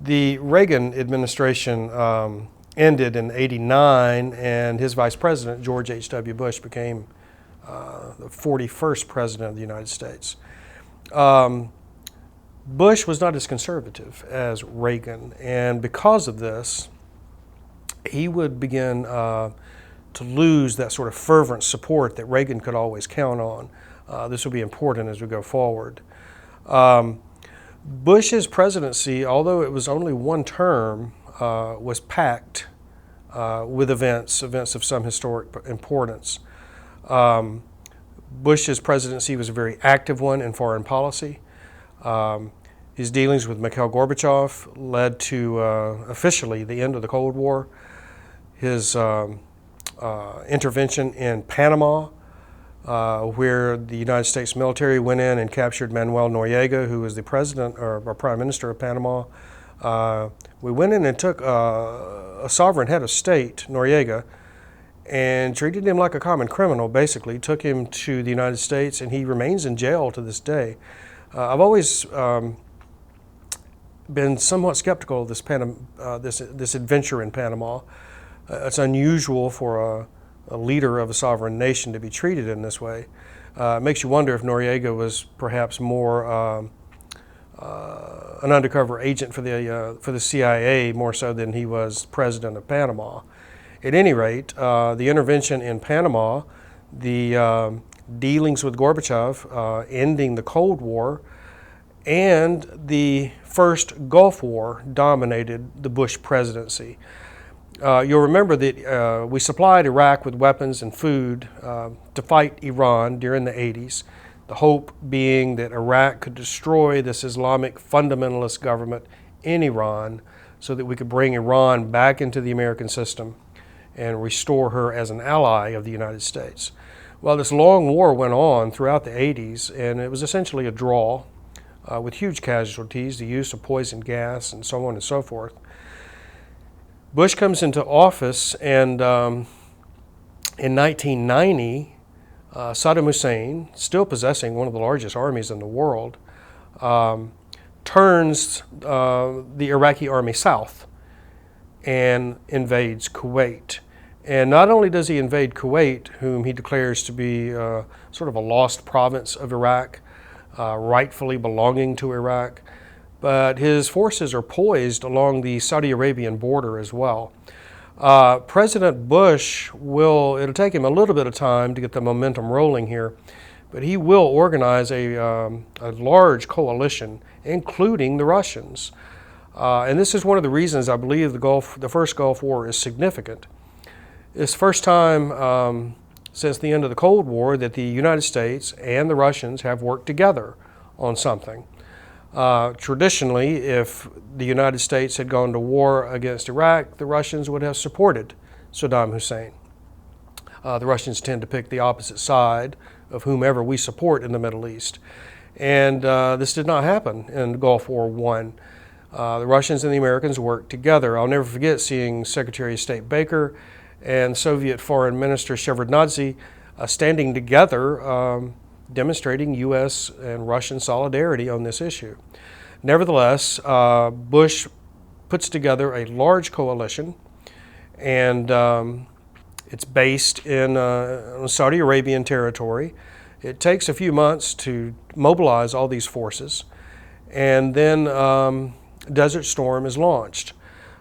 The Reagan administration ended in '89, and his vice president, George H.W. Bush, became the 41st president of the United States. Bush was not as conservative as Reagan, and because of this, he would begin to lose that sort of fervent support that Reagan could always count on. This will be important as we go forward. Bush's presidency, although it was only one term, was packed with events of some historic importance. Bush's presidency was a very active one in foreign policy. His dealings with Mikhail Gorbachev led to officially the end of the Cold War. His intervention in Panama, where the United States military went in and captured Manuel Noriega, who was the president or prime minister of Panama. We went in and took a sovereign head of state, Noriega, and treated him like a common criminal, basically. Took him to the United States, and he remains in jail to this day. I've always been somewhat skeptical of this adventure in Panama. It's unusual for a leader of a sovereign nation to be treated in this way. It makes you wonder if Noriega was perhaps more an undercover agent for the CIA more so than he was president of Panama. At any rate, the intervention in Panama, the dealings with Gorbachev, ending the Cold War, and the first Gulf War dominated the Bush presidency. You'll remember that we supplied Iraq with weapons and food to fight Iran during the 80s, the hope being that Iraq could destroy this Islamic fundamentalist government in Iran so that we could bring Iran back into the American system and restore her as an ally of the United States. Well, this long war went on throughout the 80s, and it was essentially a draw with huge casualties, the use of poison gas, and so on and so forth. Bush comes into office, and in 1990, Saddam Hussein, still possessing one of the largest armies in the world, turns the Iraqi army south and invades Kuwait. And not only does he invade Kuwait, whom he declares to be sort of a lost province of Iraq, rightfully belonging to Iraq, but his forces are poised along the Saudi Arabian border as well. President Bush it'll take him a little bit of time to get the momentum rolling here, but he will organize a large coalition, including the Russians. And this is one of the reasons I believe the first Gulf War is significant. It's the first time since the end of the Cold War that the United States and the Russians have worked together on something. Traditionally, if the United States had gone to war against Iraq, the Russians would have supported Saddam Hussein. The Russians tend to pick the opposite side of whomever we support in the Middle East. And this did not happen in Gulf War I. The Russians and the Americans worked together. I'll never forget seeing Secretary of State Baker and Soviet Foreign Minister Shevardnadze standing together, demonstrating U.S. and Russian solidarity on this issue. Nevertheless, Bush puts together a large coalition, and it's based in Saudi Arabian territory. It takes a few months to mobilize all these forces, and then Desert Storm is launched.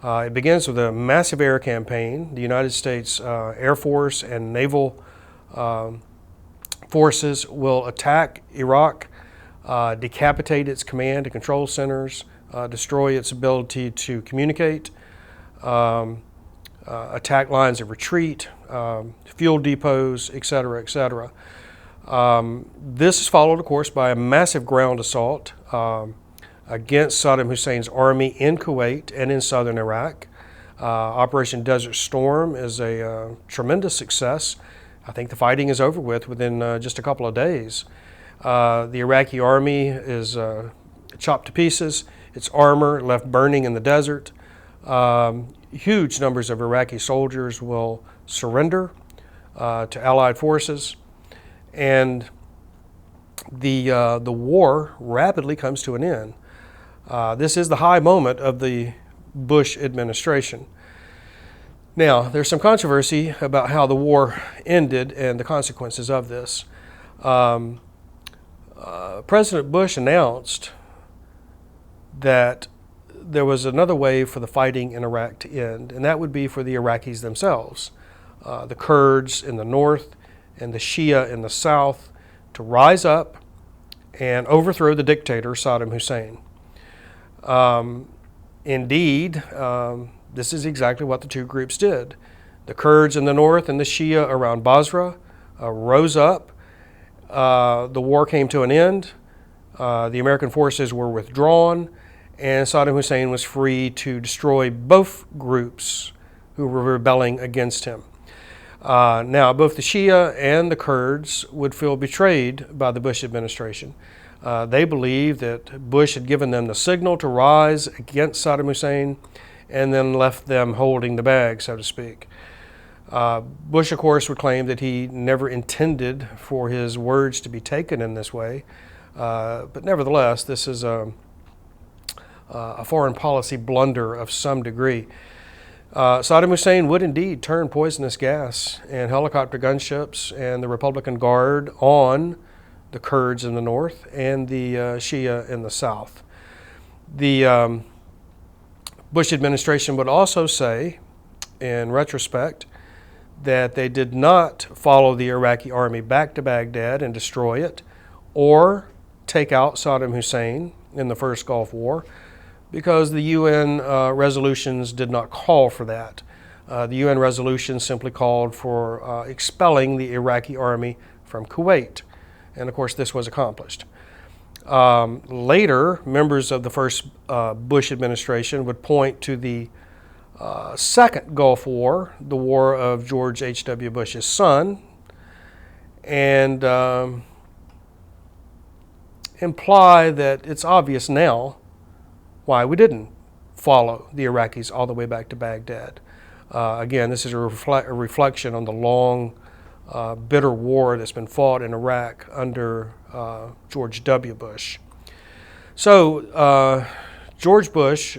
It begins with a massive air campaign. The United States Air Force and naval forces will attack Iraq, decapitate its command and control centers, destroy its ability to communicate, attack lines of retreat, fuel depots, etc., etc. This is followed, of course, by a massive ground assault against Saddam Hussein's army in Kuwait and in southern Iraq. Operation Desert Storm is a tremendous success. I think the fighting is over with within just a couple of days. The Iraqi army is chopped to pieces, its armor left burning in the desert. Huge numbers of Iraqi soldiers will surrender to Allied forces, and the war rapidly comes to an end. This is the high moment of the Bush administration. Now, there's some controversy about how the war ended and the consequences of this. President Bush announced that there was another way for the fighting in Iraq to end, and that would be for the Iraqis themselves, the Kurds in the north and the Shia in the south, to rise up and overthrow the dictator Saddam Hussein. Indeed, this is exactly what the two groups did. The Kurds in the north and the Shia around Basra rose up. The war came to an end. The American forces were withdrawn, and Saddam Hussein was free to destroy both groups who were rebelling against him. Now, both the Shia and the Kurds would feel betrayed by the Bush administration. They believed that Bush had given them the signal to rise against Saddam Hussein and then left them holding the bag, so to speak. Bush, of course, would claim that he never intended for his words to be taken in this way. But nevertheless, this is a foreign policy blunder of some degree. Saddam Hussein would indeed turn poisonous gas and helicopter gunships and the Republican Guard on the Kurds in the north and the Shia in the south. The Bush administration would also say, in retrospect, that they did not follow the Iraqi army back to Baghdad and destroy it, or take out Saddam Hussein in the first Gulf War, because the UN resolutions did not call for that. The UN resolutions simply called for expelling the Iraqi army from Kuwait, and of course this was accomplished. Later, members of the first Bush administration would point to the second Gulf War, the war of George H.W. Bush's son, and imply that it's obvious now why we didn't follow the Iraqis all the way back to Baghdad. Again, this is a reflection on the long, bitter war that's been fought in Iraq under George W. Bush. So George Bush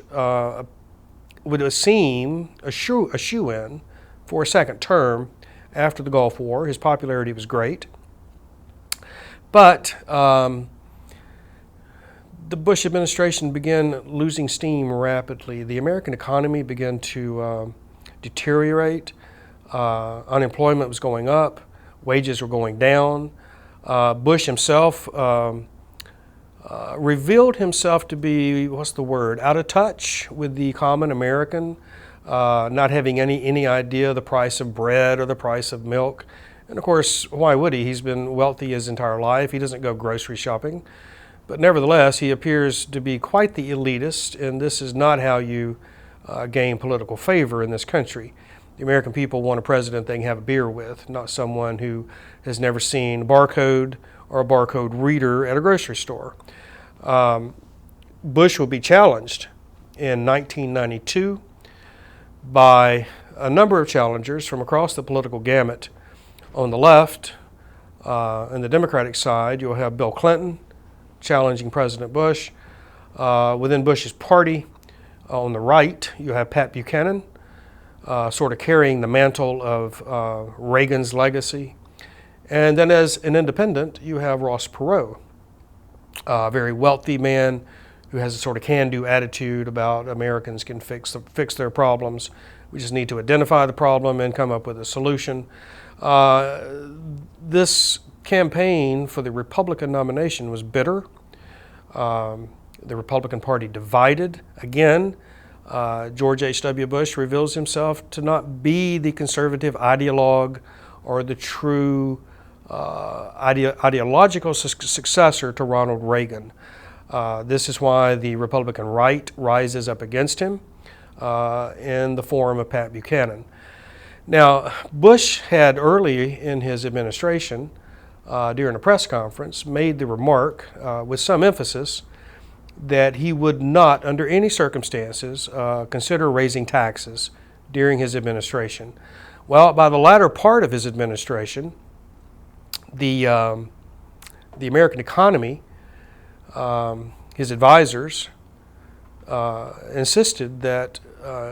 would seem a shoe-in for a second term after the Gulf War. His popularity was great. But the Bush administration began losing steam rapidly. The American economy began to deteriorate. Unemployment was going up. Wages were going down. Bush himself revealed himself to be, out of touch with the common American, not having any idea the price of bread or the price of milk. And of course, why would he? He's been wealthy his entire life. He doesn't go grocery shopping. But nevertheless, he appears to be quite the elitist, and this is not how you gain political favor in this country. The American people want a president they can have a beer with, not someone who has never seen a barcode or a barcode reader at a grocery store. Bush will be challenged in 1992 by a number of challengers from across the political gamut. On the left, on the Democratic side, you'll have Bill Clinton challenging President Bush. Within Bush's party, on the right, you have Pat Buchanan, sort of carrying the mantle of Reagan's legacy. And then as an independent, you have Ross Perot, a very wealthy man who has a sort of can-do attitude about Americans can fix their problems. We just need to identify the problem and come up with a solution. This campaign for the Republican nomination was bitter. The Republican Party divided. Again, George H.W. Bush reveals himself to not be the conservative ideologue or the true ideological successor to Ronald Reagan. This is why the Republican right rises up against him in the form of Pat Buchanan. Now, Bush had early in his administration, during a press conference, made the remark with some emphasis that he would not, under any circumstances, consider raising taxes during his administration. Well, by the latter part of his administration, the American economy, his advisors, insisted that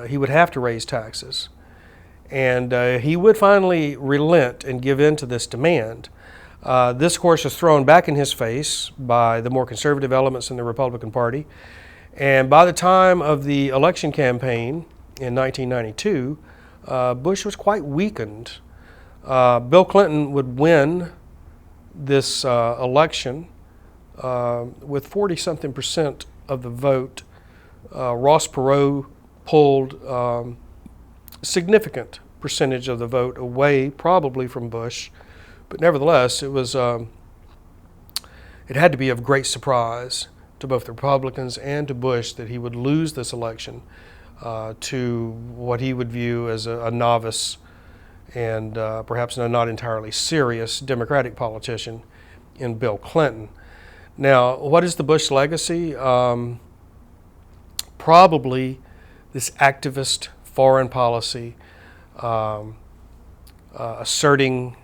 he would have to raise taxes. And he would finally relent and give in to this demand. This, of course, was thrown back in his face by the more conservative elements in the Republican Party. And by the time of the election campaign in 1992, Bush was quite weakened. Bill Clinton would win this election with 40-something% of the vote. Ross Perot pulled significant percentage of the vote away, probably from Bush, but nevertheless, it had to be of great surprise to both the Republicans and to Bush that he would lose this election to what he would view as a novice and perhaps a not entirely serious Democratic politician in Bill Clinton. Now, what is the Bush legacy? Probably this activist foreign policy, asserting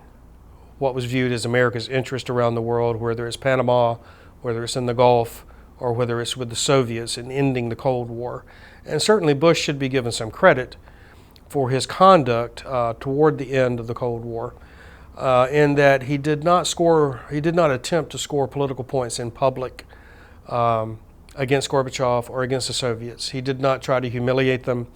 what was viewed as America's interest around the world, whether it's Panama, whether it's in the Gulf, or whether it's with the Soviets, in ending the Cold War. And certainly Bush should be given some credit for his conduct toward the end of the Cold War, in that he did not attempt to score political points in public against Gorbachev or against the Soviets. He did not try to humiliate them.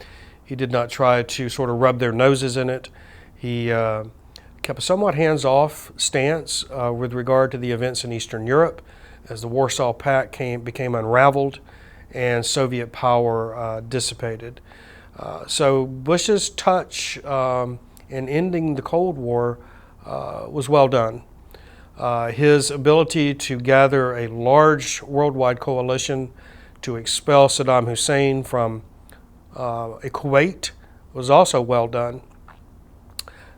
He did not try to sort of rub their noses in it. He kept a somewhat hands-off stance with regard to the events in Eastern Europe as the Warsaw Pact became unraveled and Soviet power dissipated. So Bush's touch in ending the Cold War was well done. His ability to gather a large worldwide coalition to expel Saddam Hussein from Kuwait was also well done.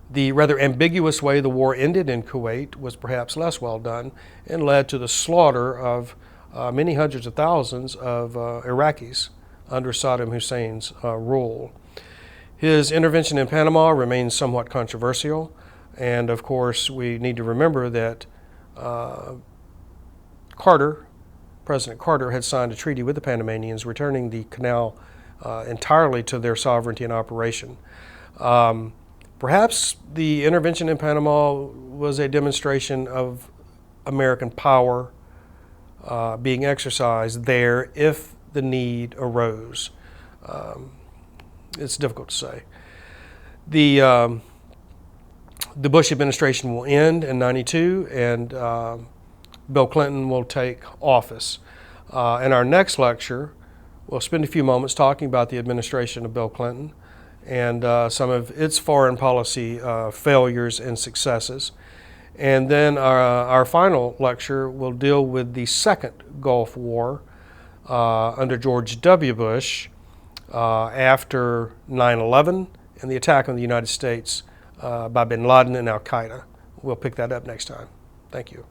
The rather ambiguous way the war ended in Kuwait was perhaps less well done and led to the slaughter of many hundreds of thousands of Iraqis under Saddam Hussein's rule. His intervention in Panama remains somewhat controversial, and of course we need to remember that President Carter had signed a treaty with the Panamanians returning the canal entirely to their sovereignty and operation. Perhaps the intervention in Panama was a demonstration of American power being exercised there if the need arose. It's difficult to say. The Bush administration will end in '92, and Bill Clinton will take office. In our next lecture, we'll spend a few moments talking about the administration of Bill Clinton and some of its foreign policy failures and successes. And then our final lecture will deal with the second Gulf War under George W. Bush after 9/11 and the attack on the United States by bin Laden and Al-Qaeda. We'll pick that up next time. Thank you.